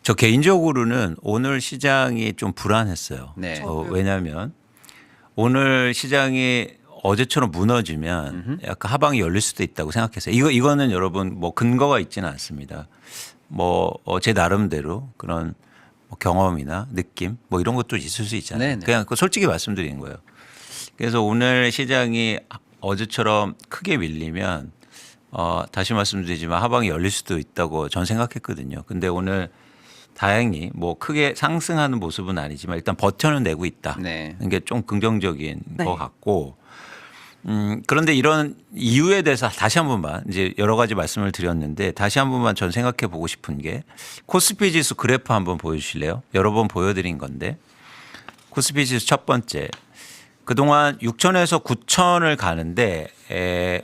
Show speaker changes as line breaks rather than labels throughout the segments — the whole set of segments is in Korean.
저 개인적으로는 오늘 시장이 좀 불안했어요.
네.
왜냐하면 오늘 시장이 어제처럼 무너지면 약간 하방이 열릴 수도 있다고 생각했어요. 이거는 여러분 뭐 근거가 있지는 않습니다. 제 나름대로 그런 뭐 경험이나 느낌 뭐 이런 것도 있을 수 있잖아요.
네네.
그냥 솔직히 말씀드리는 거예요. 그래서 오늘 시장이 어제처럼 크게 밀리면 다시 말씀드리지만 하방이 열릴 수도 있다고 전 생각했거든요. 근데 오늘 다행히 뭐 크게 상승하는 모습은 아니지만 일단 버텨는 내고 있다.
네.
이게 좀 긍정적인
네.
것 같고 그런데 이런 이유에 대해서 다시 한 번만 이제 여러 가지 말씀을 드렸는데 다시 한 번만 전 생각해 보고 싶은 게 코스피 지수 그래프 한번 보여주실래요? 여러 번 보여드린 건데 코스피 지수 첫 번째 그동안 6천에서 9천을 가는데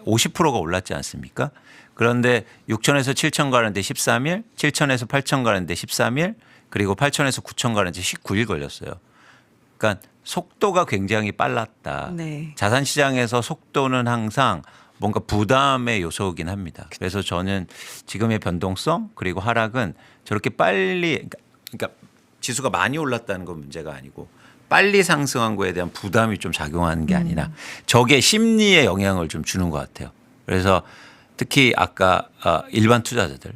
50%가 올랐지 않습니까? 그런데 6천에서 7천 가는데 13일, 7천에서 8천 가는데 13일, 그리고 8천에서 9천 가는데 19일 걸렸어요. 그러니까 속도가 굉장히 빨랐다.
네.
자산시장에서 속도는 항상 뭔가 부담의 요소이긴 합니다. 그래서 저는 지금의 변동성 그리고 하락은 저렇게 빨리 그러니까 지수가 많이 올랐다는 건 문제가 아니고 빨리 상승한 거에 대한 부담이 좀 작용하는 게 아니라 저게 심리에 영향을 좀 주는 것 같아요. 그래서 특히 아까 일반 투자자들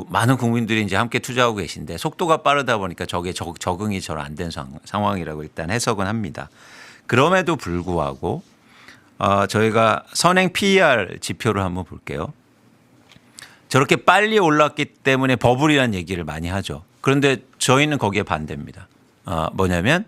많은 국민들이 이제 함께 투자하고 계신데 속도가 빠르다 보니까 저게 적응이 잘 안 된 상황이라고 일단 해석은 합니다. 그럼에도 불구하고 저희가 선행 PER 지표를 한번 볼게요. 저렇게 빨리 올랐기 때문에 버블이라는 얘기를 많이 하죠. 그런데 저희는 거기에 반대입니다. 뭐냐면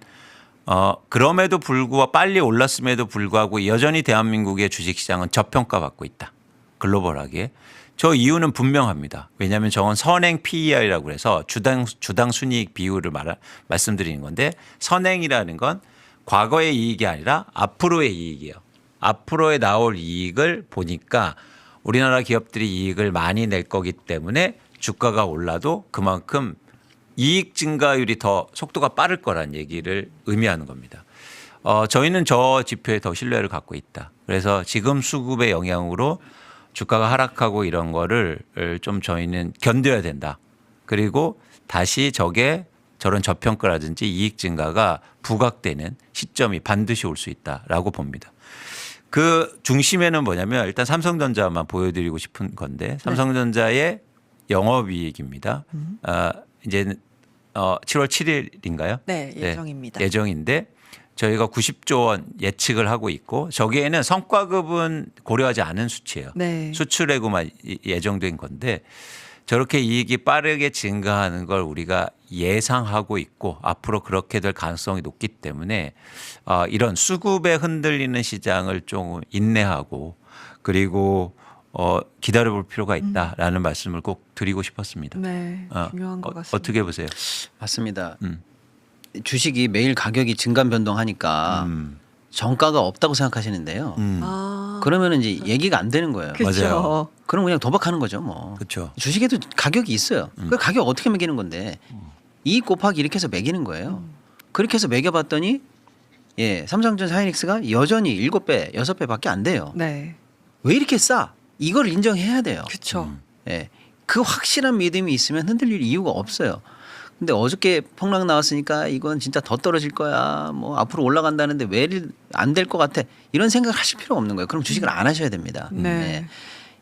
그럼에도 불구하고 빨리 올랐음에도 불구하고 여전히 대한민국의 주식시장은 저평가받고 있다. 글로벌하게. 저 이유는 분명합니다. 왜냐하면 저건 선행 PER이라고 해서 주당 순이익 비율을 말씀드리는 건데 선행이라는 건 과거의 이익이 아니라 앞으로의 이익이에요. 앞으로에 나올 이익을 보니까 우리나라 기업들이 이익을 많이 낼 거기 때문에 주가가 올라도 그만큼 이익 증가율이 더 속도가 빠를 거란 얘기를 의미하는 겁니다. 저희는 저 지표에 더 신뢰를 갖고 있다. 그래서 지금 수급의 영향으로 주가가 하락하고 이런 거를 좀 저희는 견뎌야 된다. 그리고 다시 저런 저평가라든지 이익 증가가 부각되는 시점이 반드시 올 수 있다라고 봅니다. 그 중심에는 뭐냐면 일단 삼성전자만 보여드리고 싶은 건데 삼성전자의 영업이익입니다. 이제는 7월 7일인가요?
네, 예정입니다.
예정인데 저희가 90조 원 예측을 하고 있고 저기에는 성과급은 고려하지 않은 수치예요.
네.
수출액으로만 예정된 건데 저렇게 이익이 빠르게 증가하는 걸 우리가 예상하고 있고 앞으로 그렇게 될 가능성이 높기 때문에 이런 수급에 흔들리는 시장을 좀 인내하고 그리고 기다려볼 필요가 있다라는 말씀을 꼭 드리고 싶었습니다.
네, 중요한 것 같습니다.
어떻게 보세요?
맞습니다. 주식이 매일 가격이 증감 변동하니까 정가가 없다고 생각하시는데요. 그러면 이제 얘기가 안 되는 거예요.
그렇죠.
맞아요.
그럼 그냥 도박하는 거죠, 뭐.
그렇죠.
주식에도 가격이 있어요. 그 가격 어떻게 매기는 건데 이익 곱하기 이렇게 해서 매기는 거예요. 그렇게 해서 매겨봤더니 삼성전자 하이닉스가 여전히 7배, 6배밖에 안 돼요.
네,
왜 이렇게 싸? 이걸 인정해야 돼요.
그렇죠.
그 확실한 믿음이 있으면 흔들릴 이유가 없어요. 근데 어저께 폭락 나왔으니까 이건 진짜 더 떨어질 거야. 뭐 앞으로 올라간다는데 왜 안 될 것 같아. 이런 생각을 하실 필요가 없는 거예요. 그럼 주식을 안 하셔야 됩니다.
네.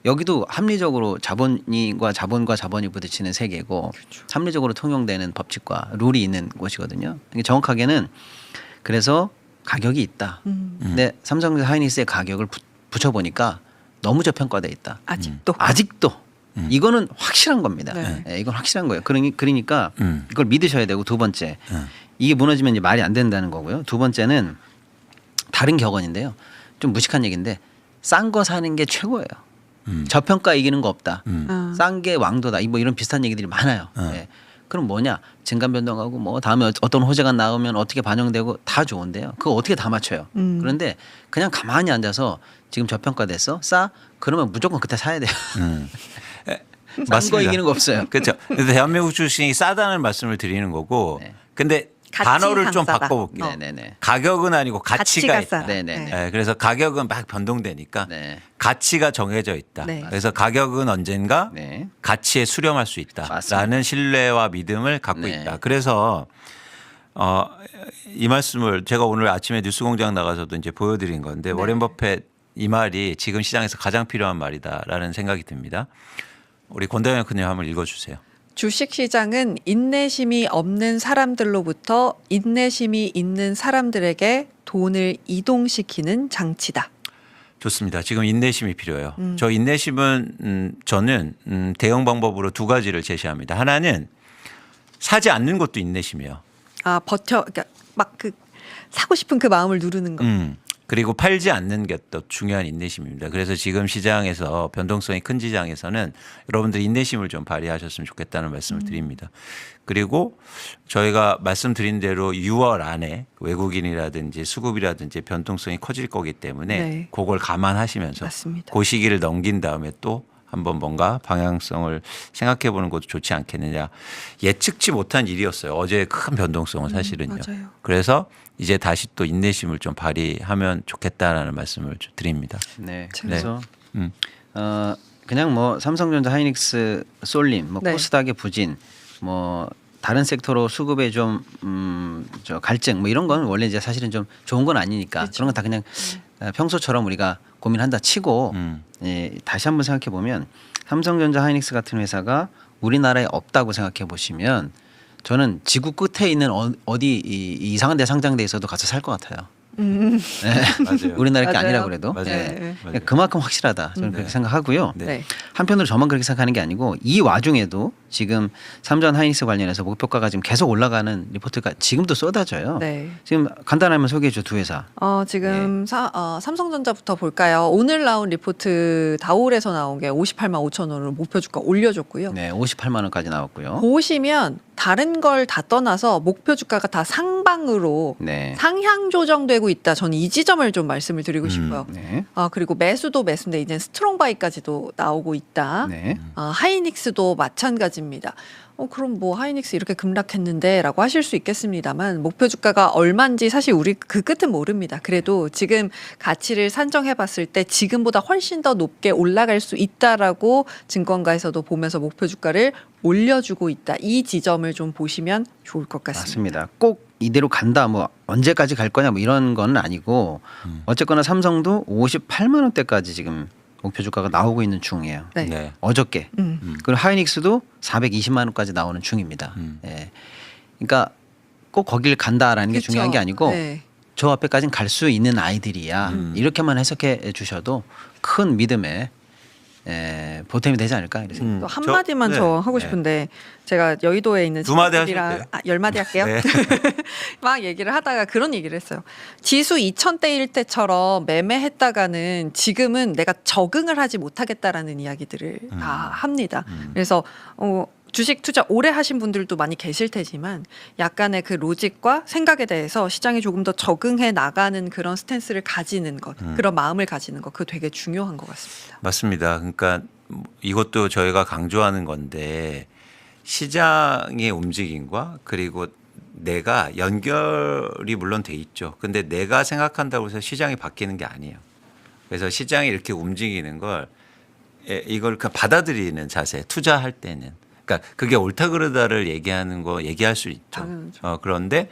여기도 합리적으로 자본과 자본이 부딪히는 세계고 합리적으로 통용되는 법칙과 룰이 있는 곳이거든요. 정확하게는 그래서 가격이 있다. 근데 삼성전자 하이닉스의 가격을 붙여보니까 너무 저평가돼 있다. 아직도 이거는 확실한 겁니다.
네.
이건 확실한 거예요. 그러니까 이걸 믿으셔야 되고 두 번째 이게 무너지면 이제 말이 안 된다는 거고요. 두 번째는 다른 격언인데요. 좀 무식한 얘기인데 싼 거 사는 게 최고예요. 저평가 이기는 거 없다. 싼 게 왕도다. 뭐 이런 비슷한 얘기들이 많아요. 그럼 뭐냐? 증감 변동하고 뭐 다음에 어떤 호재가 나오면 어떻게 반영되고 다 좋은데요. 그거 어떻게 다 맞춰요. 그런데 그냥 가만히 앉아서 지금 저평가됐어? 싸? 그러면 무조건 그때 사야 돼요. 싼 거 이기는 거 없어요.
그렇죠. 그래서 대한민국 주식이 싸다는 말씀을 드리는 거고 근데 단어를 좀
강사다.
바꿔볼게요.
네네네.
가격은 아니고 가치가
가치가
있다.
싸다.
네네네.
네, 그래서 가격은 막 변동되니까
네.
가치가 정해져 있다.
네.
그래서 가격은 언젠가
네.
가치에 수렴할 수 있다라는
맞습니다.
신뢰와 믿음을 갖고
네.
있다. 그래서 이 말씀을 제가 오늘 아침에 뉴스공장 나가서도 이제 보여드린 건데
네.
워렌 버핏 이 말이 지금 시장에서 가장 필요한 말이다라는 생각이 듭니다. 우리 권다영 앵커님 한번 읽어주세요.
주식 시장은 인내심이 없는 사람들로부터 인내심이 있는 사람들에게 돈을 이동시키는 장치다.
좋습니다. 지금 인내심이 필요해요. 저 인내심은 저는 대응 방법으로 두 가지를 제시합니다. 하나는 사지 않는 것도 인내심이에요.
아 버텨, 그러니까 막 그 사고 싶은 그 마음을 누르는 거.
그리고 팔지 않는 게 또 중요한 인내심입니다. 그래서 지금 시장에서 변동성이 큰 시장에서는 여러분들 인내심을 좀 발휘하셨으면 좋겠다는 말씀을 드립니다. 그리고 저희가 말씀드린 대로 6월 안에 외국인이라든지 수급이라든지 변동성이 커질 거기 때문에
네.
그걸 감안하시면서
맞습니다.
그 시기를 넘긴 다음에 또 한번 뭔가 방향성을 생각해 보는 것도 좋지 않겠느냐. 예측치 못한 일이었어요. 어제 큰 변동성은 사실은요.
맞아요.
그래서 이제 다시 또 인내심을 좀 발휘하면 좋겠다라는 말씀을 좀 드립니다.
네.
네.
그래서
음.
그냥 뭐 삼성전자, 하이닉스, 솔림, 뭐
네.
코스닥의 부진, 뭐 다른 섹터로 수급에 좀 저 갈증 뭐 이런 건 원래 이제 사실은 좀 좋은 건 아니니까
그렇죠.
그런 건 다 그냥 평소처럼 우리가 고민한다 치고
음.
다시 한번 생각해 보면 삼성전자, 하이닉스 같은 회사가 우리나라에 없다고 생각해 보시면 저는 지구 끝에 있는 어디 이상한 데 상장돼 있어도 가서 살 것 같아요.
맞아요.
우리나라 게
맞아요.
아니라 그래도
맞아요.
네.
맞아요.
그만큼 확실하다. 저는 그렇게 생각하고요.
네.
네.
한편으로 저만 그렇게 생각하는 게 아니고 이 와중에도 지금 삼전 하이닉스 관련해서 목표가가 지금 계속 올라가는 리포트가 지금도 쏟아져요.
네.
지금 간단하면 소개해줘 두 회사.
지금 삼성전자부터 볼까요? 오늘 나온 리포트 다올에서 나온 게 58만 5천 원으로 목표 주가 올려줬고요.
네, 58만 원까지 나왔고요.
보시면 다른 걸 다 떠나서 목표 주가가 다 상방으로
네,
상향 조정되고 있다. 저는 이 지점을 좀 말씀을 드리고 싶어요.
네,
그리고 매수도 매수인데 이제 스트롱 바이까지도 나오고 있다.
네.
하이닉스도 마찬가지입니다. 그럼 뭐 하이닉스 이렇게 급락했는데 라고 하실 수 있겠습니다만 목표 주가가 얼마인지 사실 우리 그 끝은 모릅니다. 그래도 지금 가치를 산정해 봤을 때 지금보다 훨씬 더 높게 올라갈 수 있다라고 증권가에서도 보면서 목표 주가를 올려주고 있다. 이 지점을 좀 보시면 좋을 것 같습니다.
맞습니다. 꼭 이대로 간다. 뭐 언제까지 갈 거냐 뭐 이런 건 아니고 어쨌거나 삼성도 58만 원대까지 지금 목표 주가가 나오고 있는 중이에요.
네.
네.
어저께.
음.
그리고 하이닉스도 420만 원까지 나오는 중입니다. 예. 그러니까 꼭 거길 간다라는 게
그쵸?
중요한 게 아니고
네.
저 앞에까지는 갈 수 있는 아이들이야. 이렇게만 해석해 주셔도 큰 믿음에 보탬이 되지 않을까 이렇게 생각합니다.
또 한마디만 저 하고 싶은데 제가 여의도에 있는
두 마디
친구들이랑
하셔도 돼요.
10마디 할게요.
네.
막 얘기를 하다가 그런 얘기를 했어요. 지수 2000대일 때처럼 매매했다가는 지금은 내가 적응을 하지 못하겠다라는 이야기들을 다 합니다. 그래서 주식 투자 오래 하신 분들도 많이 계실 테지만 약간의 그 로직과 생각에 대해서 시장에 조금 더 적응해 나가는 그런 스탠스를 가지는 것, 그런 마음을 가지는 것, 그거 되게 중요한 것 같습니다.
맞습니다. 그러니까 이것도 저희가 강조하는 건데 시장의 움직임과 그리고 내가 연결이 물론 돼 있죠. 근데 내가 생각한다고 해서 시장이 바뀌는 게 아니에요. 그래서 시장이 이렇게 움직이는 걸 이걸 그냥 받아들이는 자세, 투자할 때는. 그러니까 그게 옳다 그르다를 얘기할 수 있죠.
당연하죠.
그런데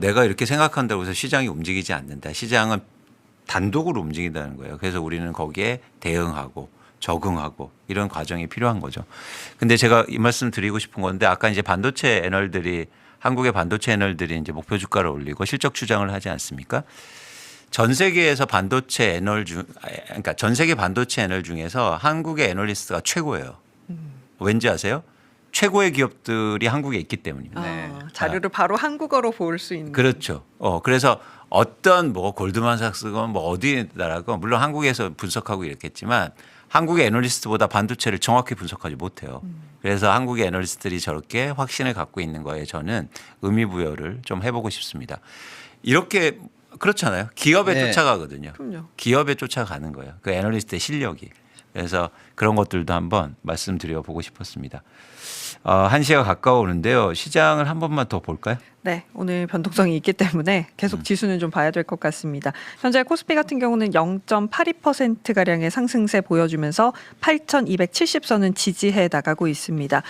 내가 이렇게 생각한다고 해서 시장이 움직이지 않는다. 시장은 단독으로 움직인다는 거예요. 그래서 우리는 거기에 대응하고 적응하고 이런 과정이 필요한 거죠. 근데 제가 이 말씀 드리고 싶은 건데 아까 이제 반도체 애널들이 한국의 반도체 애널들이 이제 목표 주가를 올리고 실적 추정을 하지 않습니까? 전 세계에서 반도체 애널 그러니까 전 세계 반도체 애널 중에서 한국의 애널리스트가 최고예요. 왠지 아세요? 최고의 기업들이 한국에 있기 때문입니다.
자료를 바로 한국어로 볼 수 있는.
그렇죠. 그래서 어떤 뭐 골드만삭스건 뭐 어디 나라건 물론 한국에서 분석하고 이렇겠지만 한국의 애널리스트보다 반도체를 정확히 분석하지 못해요. 그래서 한국의 애널리스트들이 저렇게 확신을 갖고 있는 거에 저는 의미 부여를 좀 해보고 싶습니다. 이렇게 그렇잖아요. 기업에
네.
쫓아가거든요.
그럼요.
기업에 쫓아가는 거예요. 그 애널리스트의 실력이. 그래서 그런 것들도 한번 말씀드려 보고 싶었습니다. 1시가 가까워오는데요. 시장을 한 번만 더 볼까요?
네, 오늘 변동성이 있기 때문에 계속 지수는 좀 봐야 될 것 같습니다. 현재 코스피 같은 경우는 0.82%가량의 상승세 보여주면서 8,270선은 지지해 나가고 있습니다.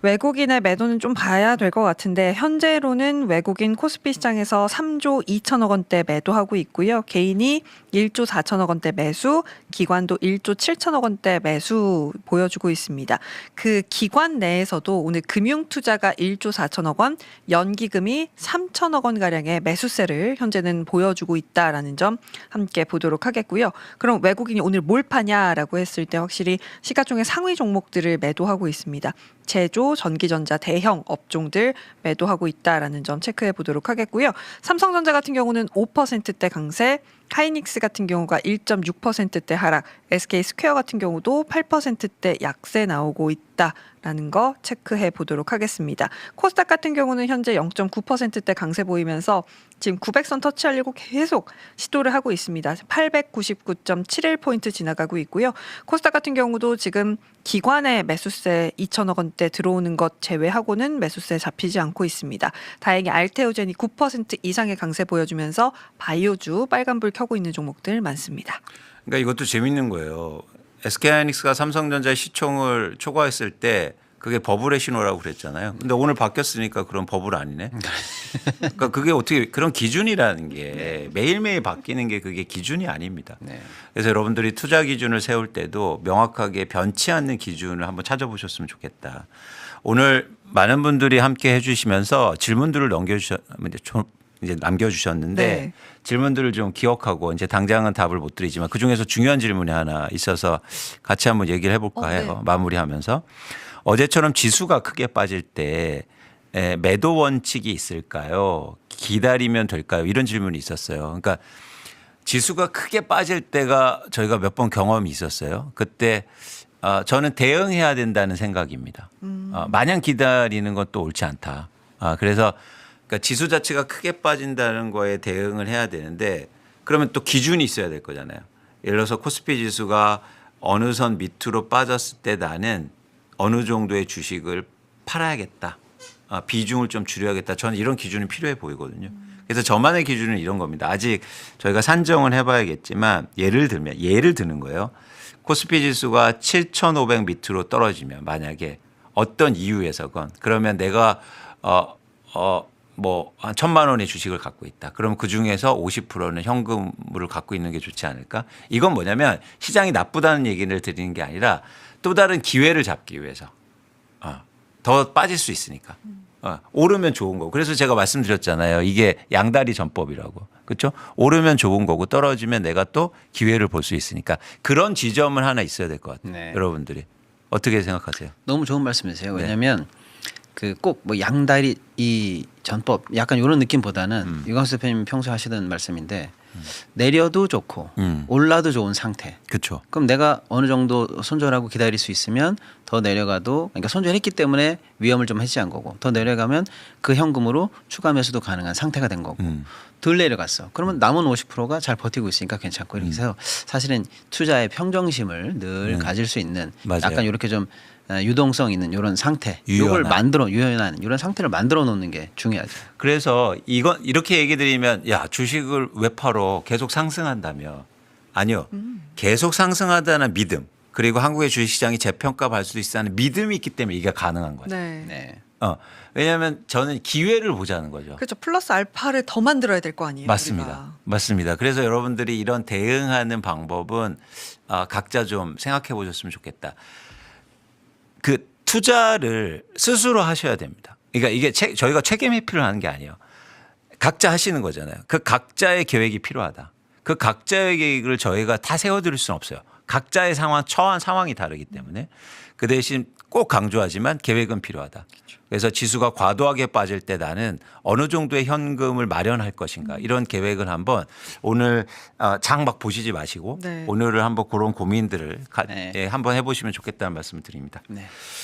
외국인의 매도는 좀 봐야 될 것 같은데 현재로는 외국인 코스피 시장에서 3조 2천억 원대 매도하고 있고요. 개인이 1조 4천억 원대 매수, 기관도 1조 7천억 원대 매수 보여주고 있습니다. 그 기관 내에서도 오늘 금융투자가 1조 4천억 원, 연기금이 3천억 원 가량의 매수세를 현재는 보여주고 있다라는 점 함께 보도록 하겠고요. 그럼 외국인이 오늘 뭘 파냐라고 했을 때 확실히 시가총액 상위 종목들을 매도하고 있습니다. 제조, 전기전자, 대형 업종들 매도하고 있다라는 점 체크해 보도록 하겠고요. 삼성전자 같은 경우는 5%대 강세, 하이닉스 같은 경우가 1.6%대 하락, SK스퀘어 같은 경우도 8%대 약세 나오고 있다라는 거 체크해 보도록 하겠습니다. 코스닥 같은 경우는 현재 0.9%대 강세 보이면서 지금 900선 터치하려고 계속 시도를 하고 있습니다. 899.71포인트 지나가고 있고요. 코스닥 같은 경우도 지금 기관의 매수세 2천억 원대 들어오는 것 제외하고는 매수세 잡히지 않고 있습니다. 다행히 알테오젠이 9% 이상의 강세 보여주면서 바이오주 빨간불 켜고 있는 종목들 많습니다.
그러니까 이것도 재밌는 거예요. SK하이닉스가 삼성전자 시총을 초과했을 때 그게 버블의 신호라고 그랬잖아요. 근데 오늘 바뀌었으니까 그런 버블 아니네. 그러니까 그게 어떻게 그런 기준이라는 게 매일매일 바뀌는 게 그게 기준이 아닙니다.
네.
그래서 여러분들이 투자 기준을 세울 때도 명확하게 변치 않는 기준을 한번 찾아보셨으면 좋겠다. 오늘 많은 분들이 함께 해주시면서 질문들을 이제 남겨주셨는데
네.
질문들을 좀 기억하고 이제 당장은 답을 못 드리지만 그 중에서 중요한 질문이 하나 있어서 같이 한번 얘기를 해볼까 해요.
네.
마무리하면서. 어제처럼 지수가 크게 빠질 때 매도 원칙이 있을까요? 기다리면 될까요? 이런 질문이 있었어요. 그러니까 지수가 크게 빠질 때가 저희가 몇 번 경험이 있었어요. 그때 저는 대응해야 된다는 생각입니다. 마냥 기다리는 건 또 옳지 않다. 그래서 그러니까 지수 자체가 크게 빠진다는 거에 대응을 해야 되는데 그러면 또 기준이 있어야 될 거잖아요. 예를 들어서 코스피 지수가 어느 선 밑으로 빠졌을 때 나는 어느 정도의 주식을 팔아야겠다. 비중을 좀 줄여야겠다. 저는 이런 기준이 필요해 보이거든요. 그래서 저만의 기준은 이런 겁니다. 아직 저희가 산정을 해봐야겠지만 예를 드는 거예요. 코스피 지수가 7,500 밑으로 떨어지면 만약에 어떤 이유에서건 그러면 내가 뭐 한 1,000만 원의 주식을 갖고 있다. 그럼 그 중에서 50%는 현금을 갖고 있는 게 좋지 않을까? 이건 뭐냐면 시장이 나쁘다는 얘기를 드리는 게 아니라 또 다른 기회를 잡기 위해서 더 빠질 수 있으니까 오르면 좋은 거고. 그래서 제가 말씀드렸잖아요. 이게 양다리 전법이라고. 그렇죠? 오르면 좋은 거고 떨어지면 내가 또 기회를 볼 수 있으니까 그런 지점은 하나 있어야 될 것 같아요.
네.
여러분들이 어떻게 생각하세요?
너무 좋은 말씀이세요.
네.
왜냐하면 그 꼭 뭐 양다리 이 전법 약간 이런 느낌보다는 유광수 대표님 평소 하시던 말씀인데 내려도 좋고 올라도 좋은 상태.
그렇죠.
그럼 내가 어느 정도 손절하고 기다릴 수 있으면 더 내려가도 그러니까 손절했기 때문에 위험을 좀 해지한 거고 더 내려가면 그 현금으로 추가 매수도 가능한 상태가 된 거고 덜 내려갔어. 그러면 남은 50%가 잘 버티고 있으니까 괜찮고 이렇게 해서 사실은 투자의 평정심을 늘 가질 수 있는
맞아요.
약간 이렇게 좀 유동성 있는 이런 상태, 이걸 유연한 이런 상태를 만들어 놓는 게 중요하죠.
그래서 이건 이렇게 얘기 드리면 야 주식을 왜 팔어 계속 상승한다며 아니요 계속 상승하다는 믿음 그리고 한국의 주식시장이 재평가받을 수도 있다는 믿음이 있기 때문에 이게 가능한 거예요.
네.
네.
왜냐하면 저는 기회를 보자는 거죠.
그렇죠. 플러스 알파를 더 만들어야 될 거 아니에요.
맞습니다.
우리가.
맞습니다. 그래서 여러분들이 이런 대응하는 방법은 각자 좀 생각해 보셨으면 좋겠다. 그 투자를 스스로 하셔야 됩니다. 그러니까 이게 저희가 책임 회피를 하는 게 아니에요. 각자 하시는 거잖아요. 그 각자의 계획이 필요하다. 그 각자의 계획을 저희가 다 세워드릴 수는 없어요. 각자의 처한 상황이 다르기 때문에 그 대신 꼭 강조하지만 계획은 필요하다. 그래서 지수가 과도하게 빠질 때 나는 어느 정도의 현금을 마련할 것인가 이런 계획을 한번 오늘 장 막 보시지 마시고
네.
오늘을 한번 그런 고민들을
네.
한번 해보시면 좋겠다는 말씀을 드립니다.
네.